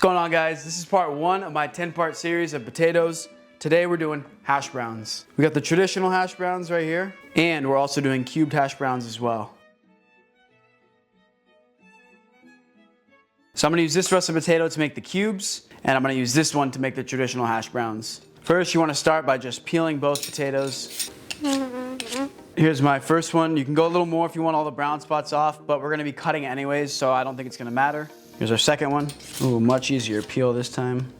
going on, guys? This is part 1 of my 10-part series of potatoes. Today we're doing hash browns. We got the traditional hash browns right here, and we're also doing cubed hash browns as well. So I'm gonna use this russet potato to make the cubes, and I'm gonna use this one to make the traditional hash browns. First, you wanna start by just peeling both potatoes. Here's my first one. You can go a little more if you want all the brown spots off, but we're gonna be cutting it anyways, so I don't think it's gonna matter. Here's our second one. Ooh, much easier peel this time.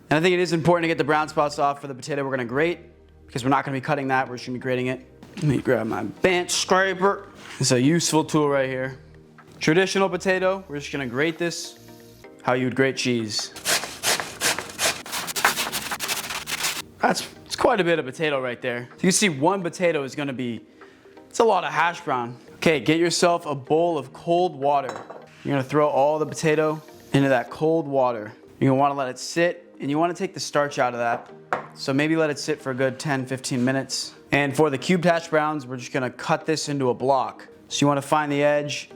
And I think it is important to get the brown spots off for the potato we're gonna grate, because we're not gonna be cutting that, we're just gonna be grating it. Let me grab my bench scraper. It's a useful tool right here. Traditional potato, we're just gonna grate this how you would grate cheese. It's quite a bit of potato right there. So you can see one potato is gonna be, it's a lot of hash brown. Okay, get yourself a bowl of cold water. You're gonna throw all the potato into that cold water. You're gonna wanna let it sit, and you wanna take the starch out of that. So maybe let it sit for a good 10-15 minutes. And for the cubed hash browns, we're just gonna cut this into a block. So you wanna find the edge,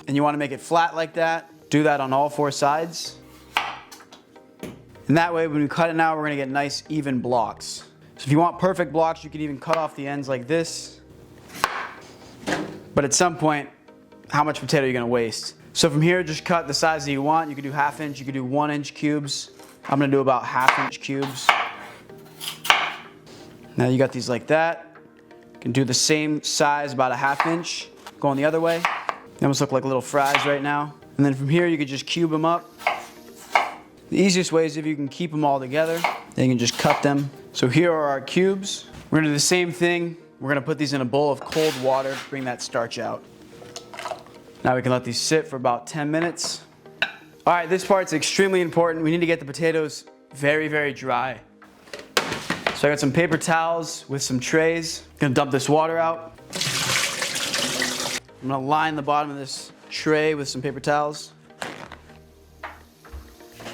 and you wanna make it flat like that. Do that on all 4 sides. And that way, when we cut it now, we're gonna get nice, even blocks. So if you want perfect blocks, you can even cut off the ends like this. But at some point, how much potato are you gonna waste? So from here, just cut the size that you want. You can do 1/2 inch, you can do 1 inch cubes. I'm gonna do about 1/2 inch cubes. Now you got these like that. You can do the same size, about 1/2 inch. Going the other way. They almost look like little fries right now. And then from here, you could just cube them up. The easiest way is if you can keep them all together, then you can just cut them. So here are our cubes. We're gonna do the same thing. We're gonna put these in a bowl of cold water, bring that starch out. Now we can let these sit for about 10 minutes. All right, this part's extremely important. We need to get the potatoes very, very dry. So I got some paper towels with some trays. I'm gonna dump this water out. I'm gonna line the bottom of this tray with some paper towels.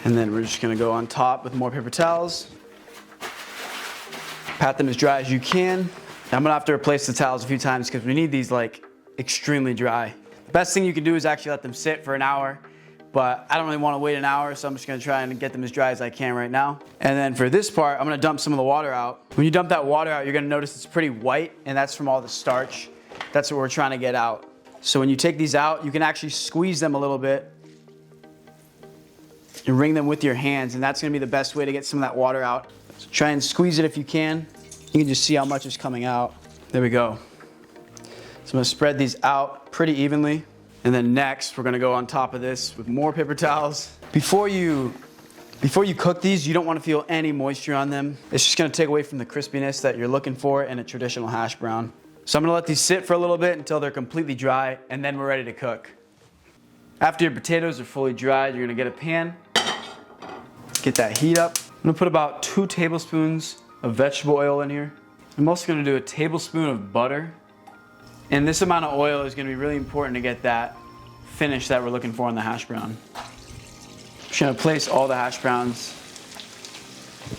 And then we're just gonna go on top with more paper towels. Pat them as dry as you can. I'm gonna have to replace the towels a few times because we need these like extremely dry. The best thing you can do is actually let them sit for an hour, but I don't really wanna wait an hour, so I'm just gonna try and get them as dry as I can right now. And then for this part, I'm gonna dump some of the water out. When you dump that water out, you're gonna notice it's pretty white, and that's from all the starch. That's what we're trying to get out. So when you take these out, you can actually squeeze them a little bit and wring them with your hands, and that's gonna be the best way to get some of that water out. So try and squeeze it if you can. You can just see how much is coming out. There we go. So I'm gonna spread these out pretty evenly. And then next, we're gonna go on top of this with more paper towels. Before you cook these, you don't wanna feel any moisture on them. It's just gonna take away from the crispiness that you're looking for in a traditional hash brown. So I'm gonna let these sit for a little bit until they're completely dry, and then we're ready to cook. After your potatoes are fully dried, you're gonna get a pan, get that heat up. I'm gonna put about 2 tablespoons of vegetable oil in here. I'm also gonna do a tablespoon of butter. And this amount of oil is gonna be really important to get that finish that we're looking for in the hash brown. I'm just gonna place all the hash browns.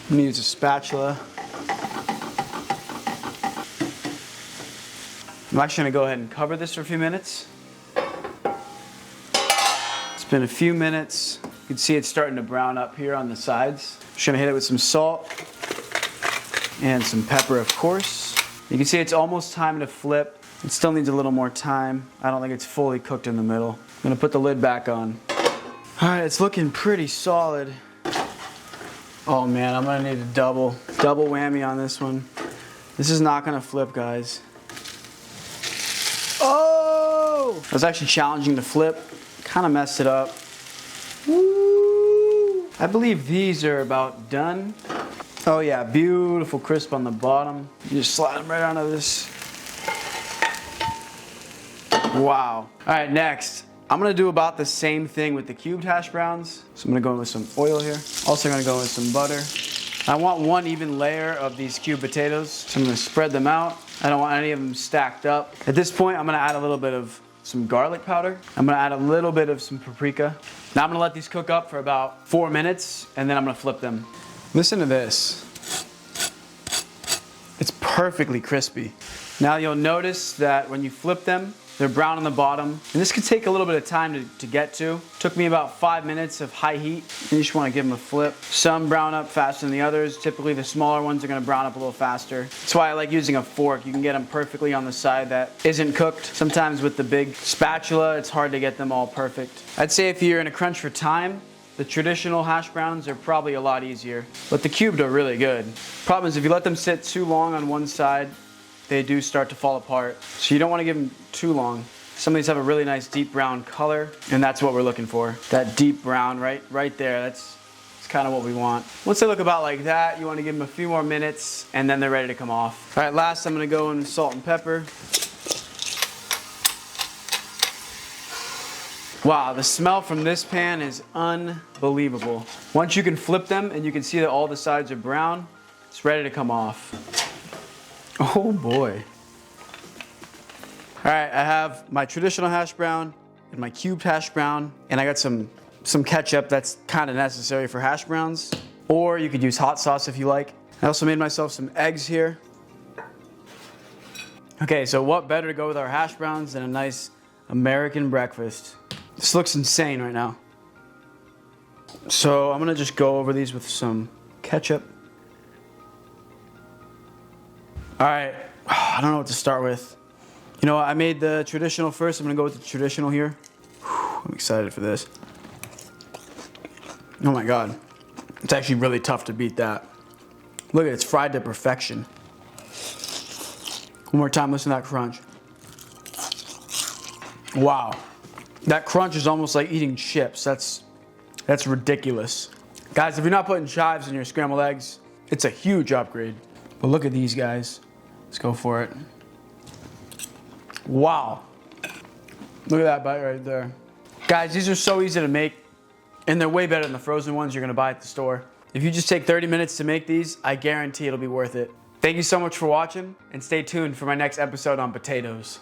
I'm gonna use a spatula. I'm actually gonna go ahead and cover this for a few minutes. It's been a few minutes. You can see it's starting to brown up here on the sides. I'm just gonna hit it with some salt and some pepper, of course. You can see it's almost time to flip. It still needs a little more time. I don't think it's fully cooked in the middle. I'm gonna put the lid back on. All right, it's looking pretty solid. Oh man, I'm gonna need a double whammy on this one. This is not gonna flip, guys. Oh! It was actually challenging to flip. Kind of messed it up. Woo! I believe these are about done. Oh yeah, beautiful crisp on the bottom. You just slide them right onto this. Wow. All right, next, I'm gonna do about the same thing with the cubed hash browns. So I'm gonna go in with some oil here. Also gonna go with some butter. I want one even layer of these cubed potatoes. So I'm gonna spread them out. I don't want any of them stacked up. At this point, I'm gonna add a little bit of some garlic powder. I'm gonna add a little bit of some paprika. Now I'm gonna let these cook up for about 4 minutes, and then I'm gonna flip them. Listen to this. It's perfectly crispy. Now you'll notice that when you flip them, They're brown on the bottom. And this could take a little bit of time to get to. Took me about 5 minutes of high heat. You just want to give them a flip. Some brown up faster than the others. Typically the smaller ones are going to brown up a little faster. That's why I like using a fork. You can get them perfectly on the side that isn't cooked. Sometimes with the big spatula, it's hard to get them all perfect. I'd say if you're in a crunch for time, the traditional hash browns are probably a lot easier, but the cubed are really good. Problem is if you let them sit too long on one side, they do start to fall apart. So you don't want to give them too long. Some of these have a really nice deep brown color, and that's what we're looking for. That deep brown right there, that's kind of what we want. Once they look about like that, you want to give them a few more minutes, and then they're ready to come off. All right, last I'm gonna go in with salt and pepper. Wow, the smell from this pan is unbelievable. Once you can flip them and you can see that all the sides are brown, it's ready to come off. Oh boy. All right, I have my traditional hash brown and my cubed hash brown, and I got some ketchup that's kind of necessary for hash browns, or you could use hot sauce if you like. I also made myself some eggs here. Okay, so what better to go with our hash browns than a nice American breakfast? This looks insane right now. So I'm gonna just go over these with some ketchup. All right, I don't know what to start with. You know what, I made the traditional first. I'm gonna go with the traditional here. I'm excited for this. Oh my God, it's actually really tough to beat that. Look at it, it's fried to perfection. One more time, listen to that crunch. Wow. That crunch is almost like eating chips. That's ridiculous. Guys, if you're not putting chives in your scrambled eggs, it's a huge upgrade. But look at these guys. Let's go for it. Wow. Look at that bite right there. Guys, these are so easy to make, and they're way better than the frozen ones you're gonna buy at the store. If you just take 30 minutes to make these, I guarantee it'll be worth it. Thank you so much for watching, and stay tuned for my next episode on potatoes.